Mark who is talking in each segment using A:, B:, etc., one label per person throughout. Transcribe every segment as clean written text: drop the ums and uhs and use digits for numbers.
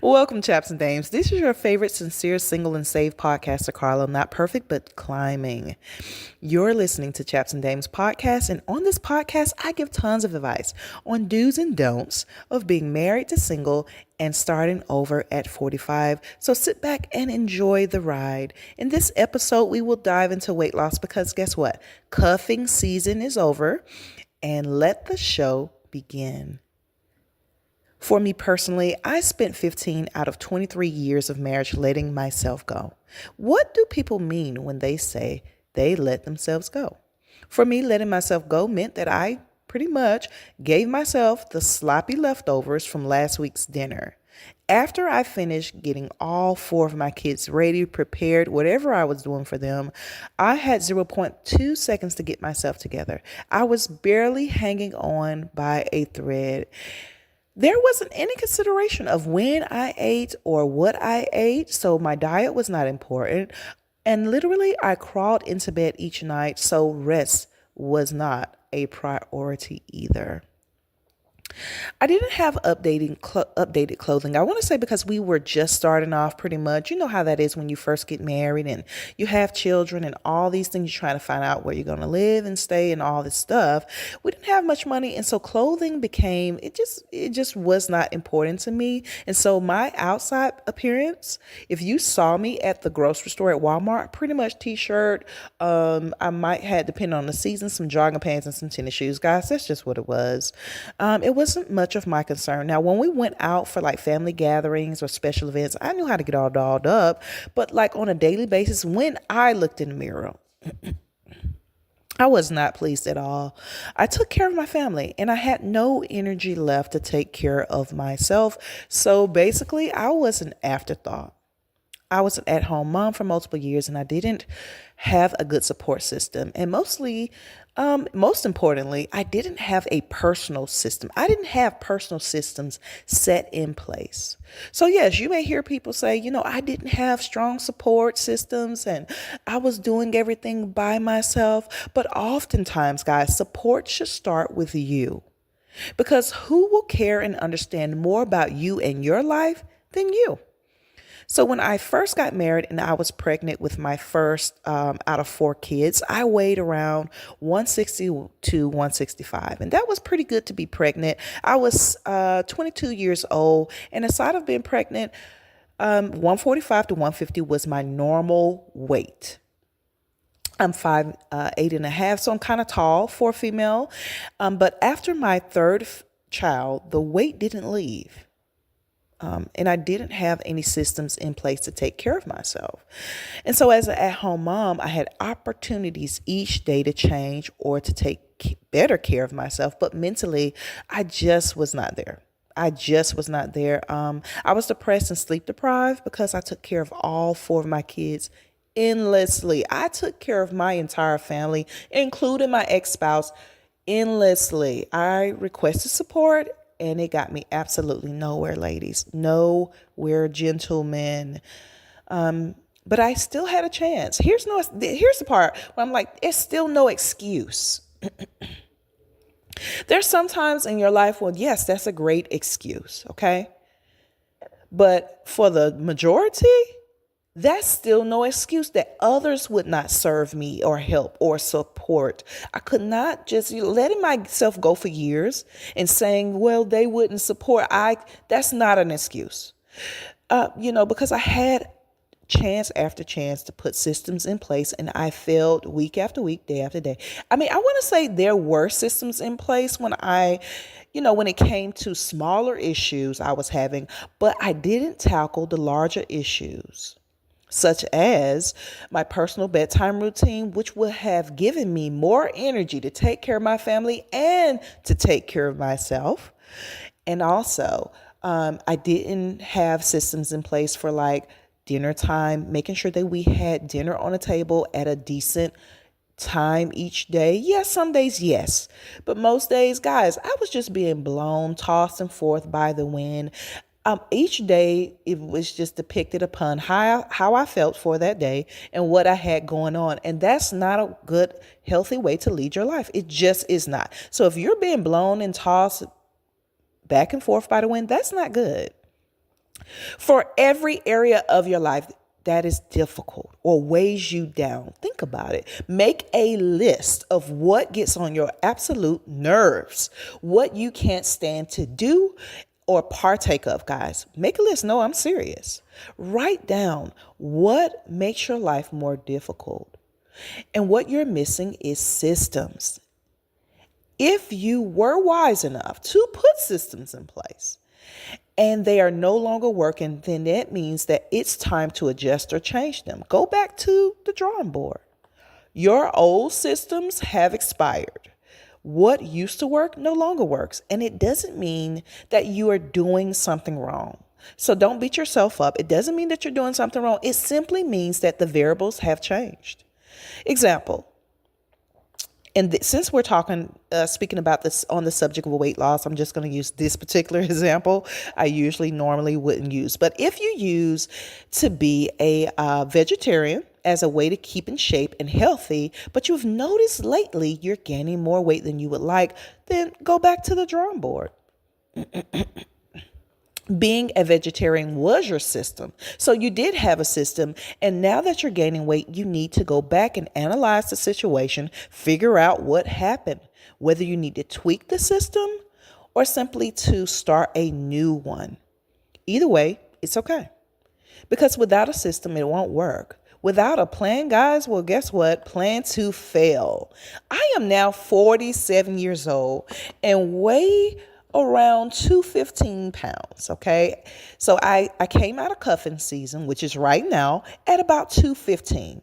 A: Welcome, chaps and dames. This is your favorite sincere, single, and saved podcaster, Carla. Not perfect, but climbing. You're listening to Chaps and Dames podcast, and on this podcast, I give tons of advice on do's and don'ts of being married to single and starting over at 45. So sit back and enjoy the ride. In this episode, we will dive into weight loss because guess what? Cuffing season is over, and let the show begin. For me personally, I spent 15 out of 23 years of marriage letting myself go. What do people mean when they say they let themselves go? For me, letting myself go meant that I pretty much gave myself the sloppy leftovers from last week's dinner. After I finished getting all four of my kids ready, prepared, whatever I was doing for them, I had zero point 0.2 seconds to get myself together. I was barely hanging on by a thread. There wasn't any consideration of when I ate or what I ate, so my diet was not important. And literally, I crawled into bed each night, so rest was not a priority either. I didn't have updated clothing. I want to say because we were just starting off pretty much. You know how that is when you first get married and you have children and all these things. You're trying to find out where you're going to live and stay and all this stuff. We didn't have much money. And so clothing became, it just was not important to me. And so my outside appearance, if you saw me at the grocery store at Walmart, pretty much t-shirt, I might have, depending on the season, some jogging pants and some tennis shoes. Guys, that's just what it was. It wasn't much of my concern. Now, when we went out for like family gatherings or special events, I knew how to get all dolled up. But like on a daily basis, when I looked in the mirror, I was not pleased at all. I took care of my family and I had no energy left to take care of myself. So basically, I was an afterthought. I was an at-home mom for multiple years and I didn't have a good support system. And most importantly, I didn't have a personal system. I didn't have personal systems set in place. So yes, you may hear people say, I didn't have strong support systems and I was doing everything by myself. But oftentimes, guys, support should start with you. Because who will care and understand more about you and your life than you? So when I first got married and I was pregnant with my first out of four kids, I weighed around 160 to 165. And that was pretty good to be pregnant. I was 22 years old. And aside of being pregnant, 145 to 150 was my normal weight. I'm 5'8.5", so I'm kind of tall for a female. But after my third child, the weight didn't leave. And I didn't have any systems in place to take care of myself. And so as an at-home mom, I had opportunities each day to change or to take better care of myself. But mentally, I just was not there. I was depressed and sleep deprived because I took care of all four of my kids endlessly. I took care of my entire family, including my ex-spouse, endlessly. I requested support. And it got me absolutely nowhere, ladies. Nowhere, gentlemen. But I still had a chance. Here's the part where I'm like, it's still no excuse. There's sometimes in your life when, yes, that's a great excuse, okay? But for the majority, that's still no excuse that others would not serve me or help or support. I could not just letting myself go for years and saying, well, they wouldn't support. That's not an excuse. Because I had chance after chance to put systems in place and I failed week after week, day after day. I mean, I want to say there were systems in place when when it came to smaller issues I was having, but I didn't tackle the larger issues, such as my personal bedtime routine, which would have given me more energy to take care of my family and to take care of myself. And also, I didn't have systems in place for like dinner time, making sure that we had dinner on the table at a decent time each day. Yes, some days, yes. But most days, guys, I was just being blown, tossed and forth by the wind. Each day, it was just depicted upon how I felt for that day and what I had going on. And that's not a good, healthy way to lead your life. It just is not. So if you're being blown and tossed back and forth by the wind, that's not good. For every area of your life that is difficult or weighs you down, think about it. Make a list of what gets on your absolute nerves, what you can't stand to do or partake of, guys. Make a list. No, I'm serious. Write down what makes your life more difficult. And what you're missing is systems. If you were wise enough to put systems in place, and they are no longer working, then that means that it's time to adjust or change them. Go back to the drawing board. Your old systems have expired. What used to work no longer works. And it doesn't mean that you are doing something wrong. So don't beat yourself up. It doesn't mean that you're doing something wrong. It simply means that the variables have changed. Example. And since we're speaking about this on the subject of weight loss, I'm just going to use this particular example. I normally wouldn't use. But if you use to be a vegetarian as a way to keep in shape and healthy, but you've noticed lately you're gaining more weight than you would like, then go back to the drawing board. Being a vegetarian was your system. So you did have a system. And now that you're gaining weight, you need to go back and analyze the situation, figure out what happened, whether you need to tweak the system or simply to start a new one. Either way, it's okay. Because without a system, it won't work. Without a plan, guys, well, guess what? Plan to fail. I am now 47 years old and weigh around 215 pounds. Okay. So I came out of cuffing season, which is right now, at about 215.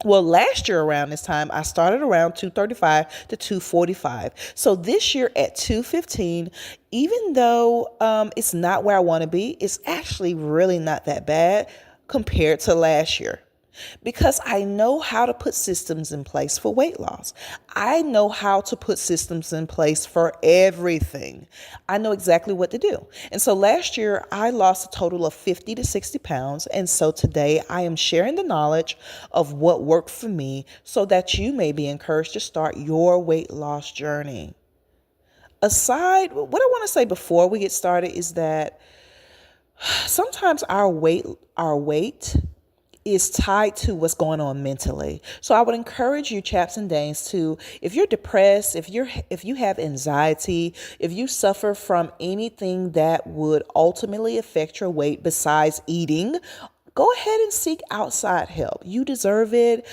A: Well, last year around this time, I started around 235 to 245. So this year at 215, even though it's not where I want to be, it's actually really not that bad compared to last year. Because I know how to put systems in place for weight loss. I know how to put systems in place for everything. I know exactly what to do. And so last year, I lost a total of 50 to 60 pounds. And so today, I am sharing the knowledge of what worked for me so that you may be encouraged to start your weight loss journey. What I want to say before we get started is that sometimes our weight is tied to what's going on mentally. So I would encourage you, chaps and dames, to, if you're depressed, if you have anxiety, if you suffer from anything that would ultimately affect your weight besides eating, go ahead and seek outside help. You deserve it.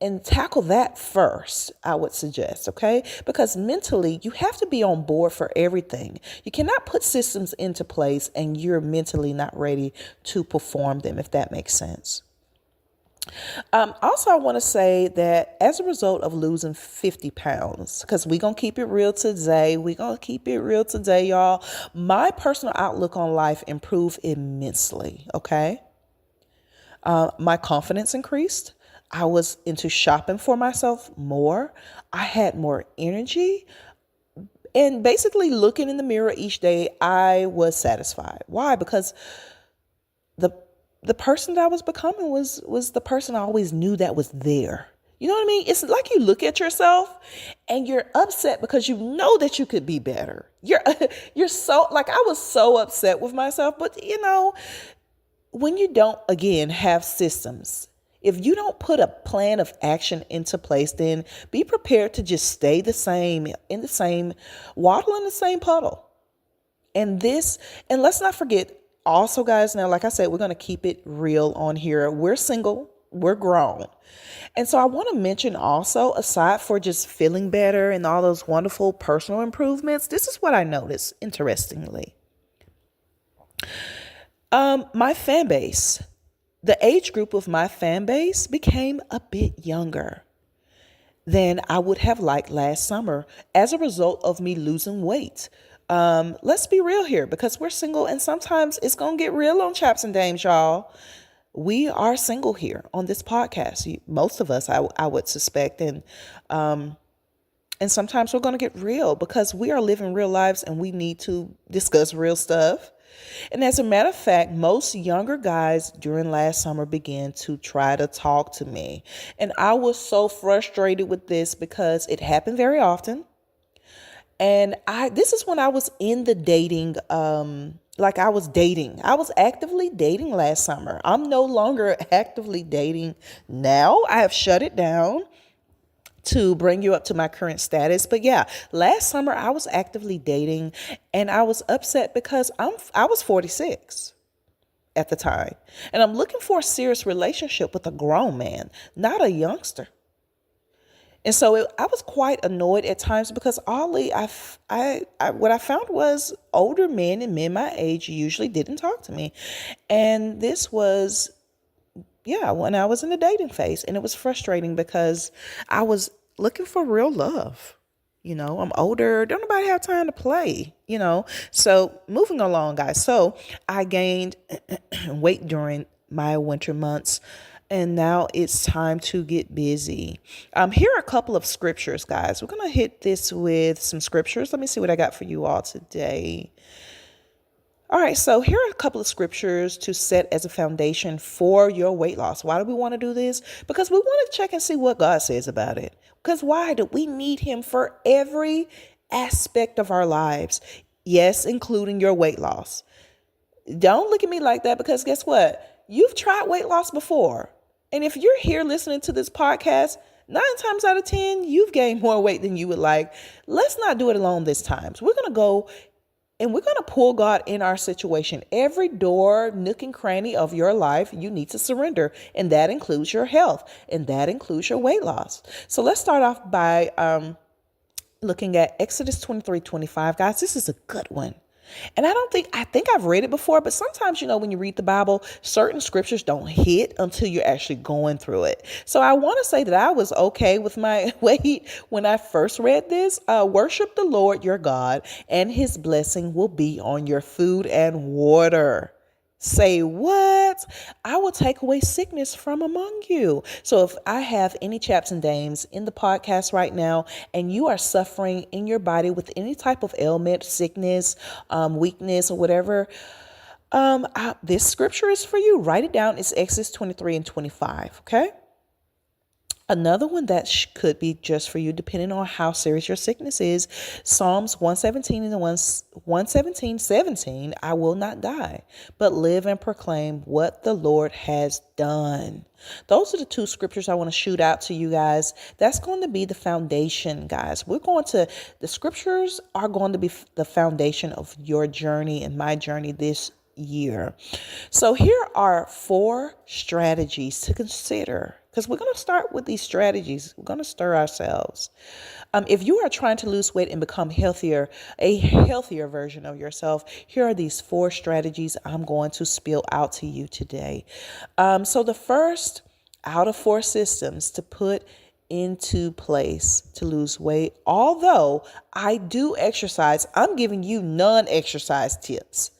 A: And tackle that first, I would suggest, okay? Because mentally, you have to be on board for everything. You cannot put systems into place and you're mentally not ready to perform them, if that makes sense. Also, I want to say that as a result of losing 50 pounds, because we're going to keep it real today, y'all. My personal outlook on life improved immensely, okay? My confidence increased. I was into shopping for myself more. I had more energy. And basically looking in the mirror each day, I was satisfied. Why? Because the person that I was becoming was the person I always knew that was there. You know what I mean? It's like you look at yourself and you're upset because you know that you could be better. You're so, like, I was so upset with myself. But, when you don't, again, have systems, if you don't put a plan of action into place, then be prepared to just stay the same, waddle in the same puddle. And let's not forget also, guys, now, like I said, we're going to keep it real on here. We're single, we're grown. And so I want to mention also, aside for just feeling better and all those wonderful personal improvements, this is what I noticed, interestingly. My fan base. The age group of my fan base became a bit younger than I would have liked last summer as a result of me losing weight. Let's be real here, because we're single and sometimes it's going to get real on Chaps and Dames, y'all. We are single here on this podcast. Most of us, I would suspect. And sometimes we're going to get real because we are living real lives and we need to discuss real stuff. And as a matter of fact, most younger guys during last summer began to try to talk to me. And I was so frustrated with this because it happened very often. And this is when I was in the dating, like I was dating. I was actively dating last summer. I'm no longer actively dating now. I have shut it down to bring you up to my current status. But yeah, last summer I was actively dating, and I was upset because I was 46 at the time. And I'm looking for a serious relationship with a grown man, not a youngster. And so I was quite annoyed at times because oddly, what I found was older men and men my age usually didn't talk to me. And this was, yeah, when I was in the dating phase. And it was frustrating because I was looking for real love. I'm older. Don't nobody have time to play. So moving along, guys. So I gained weight during my winter months. And now it's time to get busy. Here are a couple of scriptures, guys. We're going to hit this with some scriptures. Let me see what I got for you all today. All right, so here are a couple of scriptures to set as a foundation for your weight loss. Why do we want to do this? Because we want to check and see what God says about it. Because why do we need him for every aspect of our lives? Yes, including your weight loss. Don't look at me like that, because guess what? You've tried weight loss before. And if you're here listening to this podcast, 9 times out of 10, you've gained more weight than you would like. Let's not do it alone this time. So we're going to go and we're going to pull God in our situation. Every door, nook and cranny of your life, you need to surrender. And that includes your health. And that includes your weight loss. So let's start off by looking at Exodus 23:25. Guys, this is a good one. And I think I've read it before, but sometimes, when you read the Bible, certain scriptures don't hit until you're actually going through it. So I want to say that I was okay with my weight when I first read this. Worship the Lord your God, and his blessing will be on your food and water. Say what? I will take away sickness from among you. So if I have any chaps and dames in the podcast right now, and you are suffering in your body with any type of ailment, sickness, weakness, or whatever, this scripture is for you. Write it down. It's Exodus 23:25. Okay. Another one that could be just for you, depending on how serious your sickness is. Psalms 117 and 117:17. I will not die, but live and proclaim what the Lord has done. Those are the two scriptures I want to shoot out to you guys. That's going to be the foundation, guys. The scriptures are going to be the foundation of your journey and my journey this year. So here are 4 strategies to consider, because we're going to start with these strategies. We're going to stir ourselves. If you are trying to lose weight and become healthier, a healthier version of yourself, here are these 4 strategies I'm going to spill out to you today. So the first out of 4 systems to put into place to lose weight, although I do exercise, I'm giving you non-exercise tips.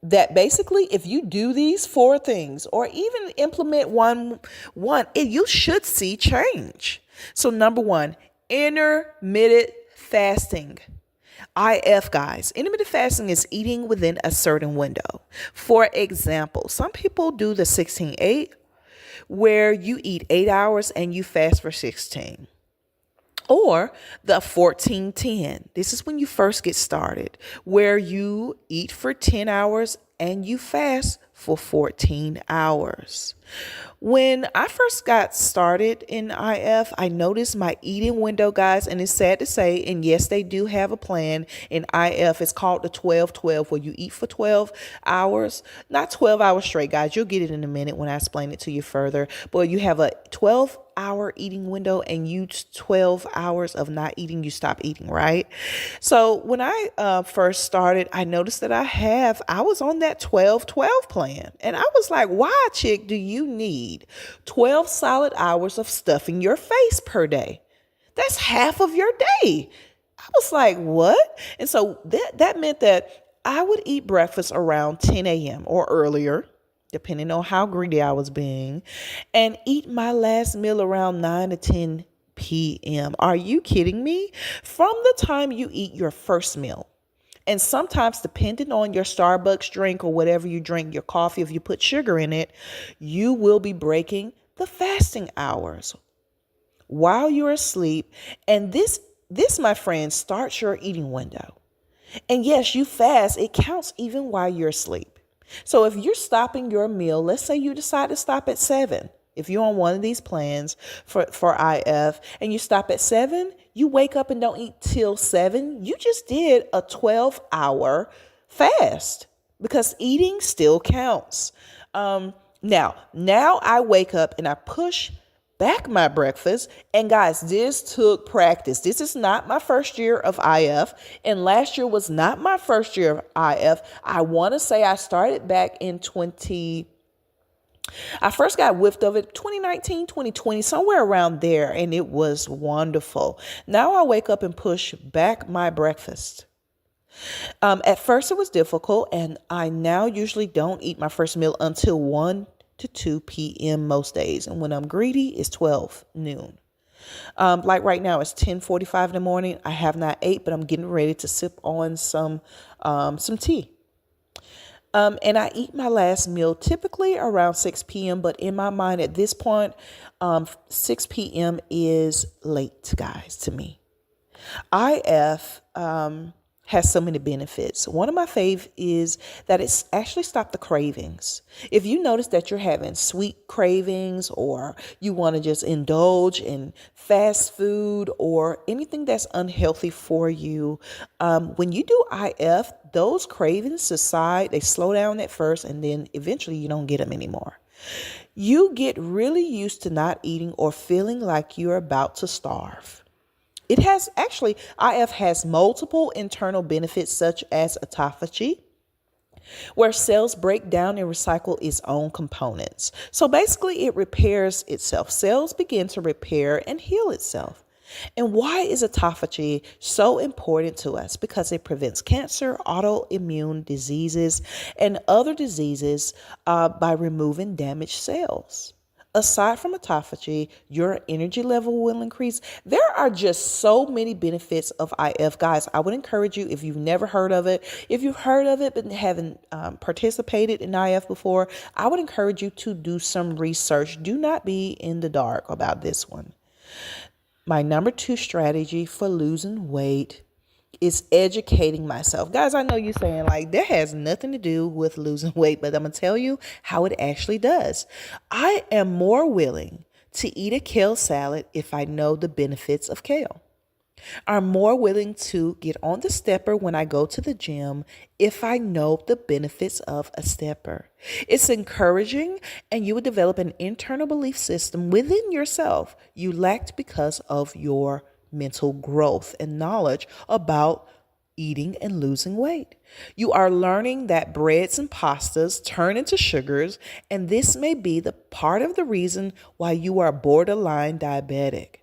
A: That basically, if you do these 4 things, or even implement one, you should see change. So number 1, intermittent fasting. IF, guys. Intermittent fasting is eating within a certain window. For example, some people do the 16-8, where you eat 8 hours and you fast for 16. Or the 14-10. This is when you first get started, where you eat for 10 hours and you fast for 14 hours. When I first got started in IF, I noticed my eating window, guys, and it's sad to say, and yes, they do have a plan in IF. It's called the 12-12, where you eat for 12 hours, not 12 hours straight, guys. You'll get it in a minute when I explain it to you further. But you have a 12-hour eating window, and 12 hours of not eating, you stop eating, right? So when I first started, I noticed that I was on that 12-12 plan. And I was like, why, chick, do you need 12 solid hours of stuffing your face per day? That's half of your day. I was like, what? And so that meant that I would eat breakfast around 10 a.m. or earlier, depending on how greedy I was being, and eat my last meal around 9 to 10 p.m. Are you kidding me? From the time you eat your first meal, and sometimes depending on your Starbucks drink or whatever you drink, your coffee, if you put sugar in it, you will be breaking the fasting hours while you're asleep. And this this, my friend, starts your eating window. And yes, you fast, it counts even while you're asleep. So if you're stopping your meal, let's say you decide to stop at 7. If you're on one of these plans for IF and you stop at 7, you wake up and don't eat till 7, you just did a 12-hour fast because eating still counts. Now I wake up and I push back my breakfast. And guys, this took practice. This is not my first year of IF. And last year was not my first year of IF. I want to say I started back in I first got whiffed of it 2019, 2020, somewhere around there. And it was wonderful. Now I wake up and push back my breakfast. At first it was difficult, and I now usually don't eat my first meal until 1 to 2 p.m. most days. And when I'm greedy, it's 12 noon. Like right now, it's 10:45 in the morning. I have not ate, but I'm getting ready to sip on some tea. And I eat my last meal typically around 6 p.m. But in my mind at this point, 6 p.m. is late, guys, to me. IF has so many benefits. One of my fave is that it's actually stopped the cravings. If you notice that you're having sweet cravings or you want to just indulge in fast food or anything that's unhealthy for you, when you do IF, those cravings subside. They slow down at first and then eventually you don't get them anymore. You get really used to not eating or feeling like you're about to starve. IF has multiple internal benefits such as autophagy, where cells break down and recycle its own components. So basically it repairs itself. Cells begin to repair and heal itself. And why is autophagy so important to us? Because it prevents cancer, autoimmune diseases, and other diseases by removing damaged cells. Aside from autophagy, your energy level will increase. There are just so many benefits of IF. Guys, I would encourage you, if you've never heard of it, if you've heard of it but haven't participated in IF before, I would encourage you to do some research. Do not be in the dark about this one. My number 2 strategy for losing weight is educating myself. Guys, I know you're saying like that has nothing to do with losing weight, but I'm going to tell you how it actually does. I am more willing to eat a kale salad if I know the benefits of kale. I'm more willing to get on the stepper when I go to the gym if I know the benefits of a stepper. It's encouraging, and you will develop an internal belief system within yourself you lacked because of your mental growth and knowledge about eating and losing weight. You are learning that breads and pastas turn into sugars, and this may be the part of the reason why you are borderline diabetic.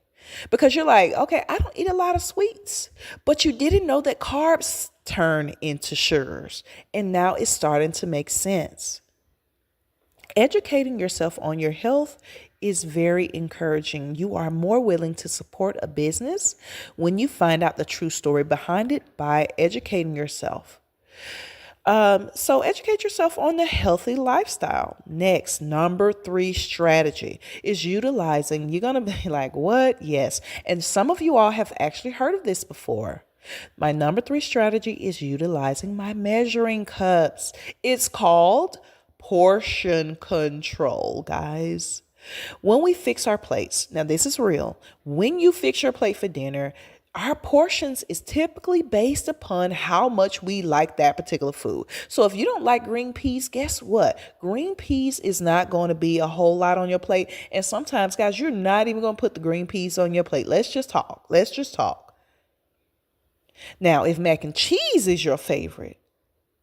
A: Because you're like, okay, I don't eat a lot of sweets, but you didn't know that carbs turn into sugars, and now it's starting to make sense. Educating yourself on your health is very encouraging. You are more willing to support a business when you find out the true story behind it by educating yourself. So educate yourself on the healthy lifestyle. Next, number 3 strategy is utilizing, you're going to be like, what? Yes. And some of you all have actually heard of this before. My number 3 strategy is utilizing my measuring cups. It's called portion control, guys. When we fix our plates, now this is real. When you fix your plate for dinner, our portions is typically based upon how much we like that particular food. So if you don't like green peas, guess what? Green peas is not going to be a whole lot on your plate. And sometimes, guys, you're not even going to put the green peas on your plate. Let's just talk. Now, if mac and cheese is your favorite,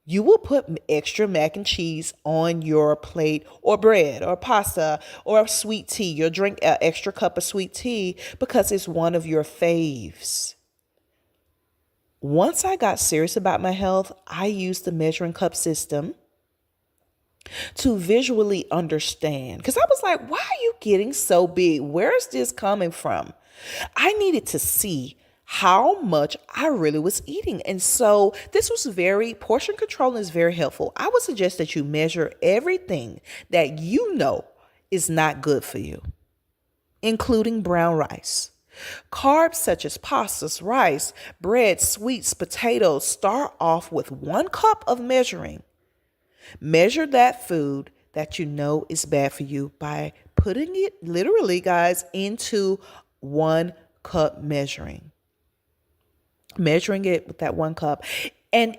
A: you will put extra mac and cheese on your plate, or bread or pasta or sweet tea. You'll drink an extra cup of sweet tea because it's one of your faves. Once I got serious about my health, I used the measuring cup system to visually understand. Because I was like, why are you getting so big? Where is this coming from? I needed to see how much I really was eating. And so this was portion control is very helpful. I would suggest that you measure everything that you know is not good for you, including brown rice. Carbs such as pastas, rice, bread, sweets, potatoes start off with 1 cup of measuring. Measure that food that you know is bad for you by putting it literally, guys, into 1 cup measuring. Measuring it with that 1 cup. And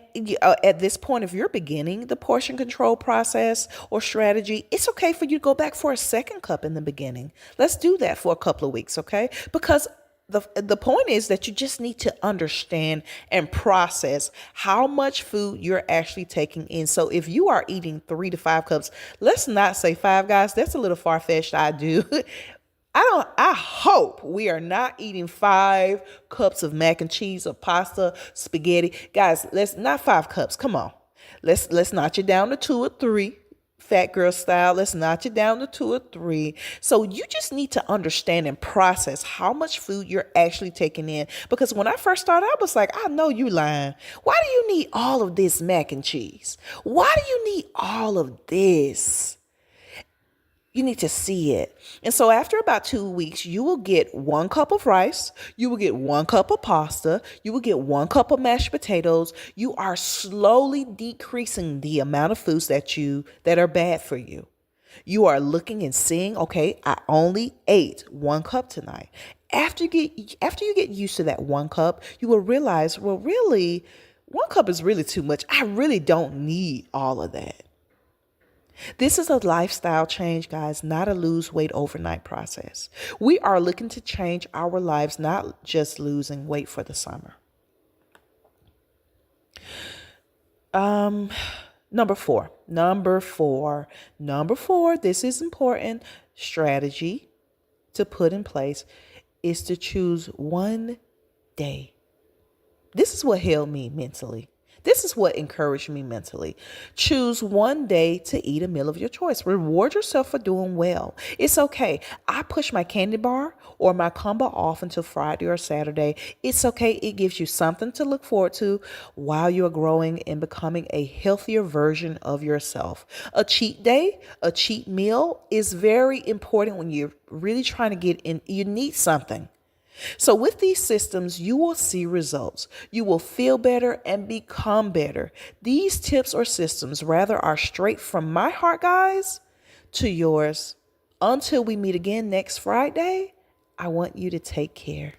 A: at this point, if you're beginning the portion control process or strategy, it's okay for you to go back for a 2nd cup in the beginning. Let's do that for a couple of weeks, okay? Because the point is that you just need to understand and process how much food you're actually taking in. So if you are eating 3 to 5 cups, let's not say 5, guys. That's a little far-fetched. I hope we are not eating 5 cups of mac and cheese or pasta, spaghetti. Guys, let's not 5 cups. Come on. Let's notch it down to 2 or 3. Fat girl style. Let's notch it down to 2 or 3. So you just need to understand and process how much food you're actually taking in. Because when I first started, I was like, I know you lying. Why do you need all of this mac and cheese? Why do you need all of this? You need to see it. And so after about 2 weeks, you will get 1 cup of rice. You will get 1 cup of pasta. You will get 1 cup of mashed potatoes. You are slowly decreasing the amount of foods that are bad for you. You are looking and seeing, okay, I only ate 1 cup tonight. After you get used to that 1 cup, you will realize, well, really, 1 cup is really too much. I really don't need all of that. This is a lifestyle change, guys, not a lose weight overnight process. We are looking to change our lives, not just losing weight for the summer. Number four, this is important strategy to put in place is to choose one day. This is what held me mentally. This is what encouraged me mentally. Choose one day to eat a meal of your choice. Reward yourself for doing well. It's okay. I push my candy bar or my combo off until Friday or Saturday. It's okay. It gives you something to look forward to while you're growing and becoming a healthier version of yourself. A cheat day, a cheat meal is very important when you're really trying to get in. You need something. So with these systems, you will see results. You will feel better and become better. These tips or systems rather are straight from my heart, guys, to yours. Until we meet again next Friday, I want you to take care.